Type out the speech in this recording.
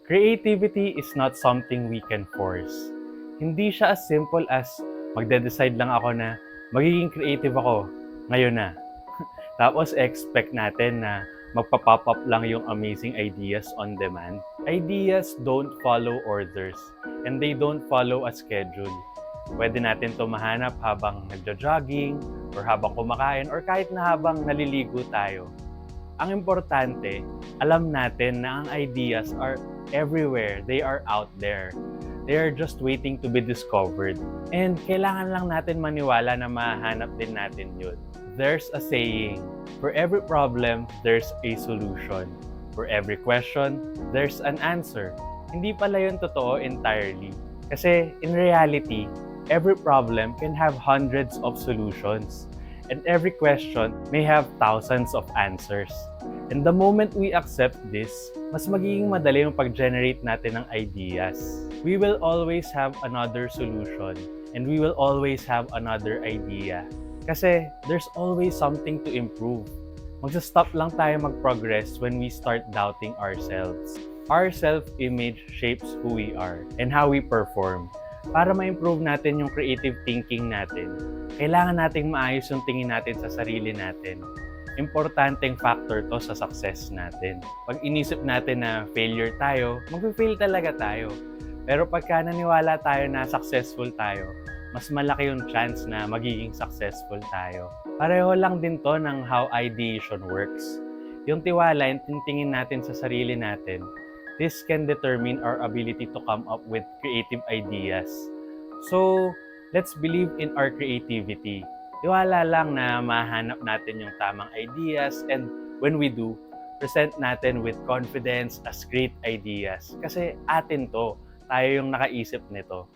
Creativity is not something we can force. Hindi siya as simple as magde-decide lang ako na magiging creative ako ngayon na. Tapos expect natin na magpa-pop up lang yung amazing ideas on demand. Ideas don't follow orders and they don't follow a schedule. Pwede natin ito mahanap habang nagja-jogging or habang kumakain or kahit na habang naliligo tayo. Ang importante, alam natin na ang ideas are everywhere. They are out there. They are just waiting to be discovered. And kailangan lang natin maniwala na mahanap din natin yun. There's a saying, for every problem, there's a solution. For every question, there's an answer. Hindi pala yun totoo entirely. Kasi in reality, every problem can have hundreds of solutions. And every question may have thousands of answers. And the moment we accept this, mas magiging madali yung pag-generate natin ng ideas. We will always have another solution and we will always have another idea. Kasi there's always something to improve. Magsa-stop lang tayo mag-progress when we start doubting ourselves. Our self-image shapes who we are and how we perform. Para ma-improve natin yung creative thinking natin, kailangan nating maayos yung tingin natin sa sarili natin. Importanteng factor to sa success natin. Pag inisip natin na failure tayo, mag-fail talaga tayo. Pero pagka naniwala tayo na successful tayo, mas malaki yung chance na magiging successful tayo. Pareho lang din to ng how ideation works. Yung tiwala, yung tingin natin sa sarili natin, this can determine our ability to come up with creative ideas. So, let's believe in our creativity. Tiwala lang na mahanap natin yung tamang ideas and when we do, present natin with confidence as great ideas. Kasi atin to, tayo yung nakaisip nito.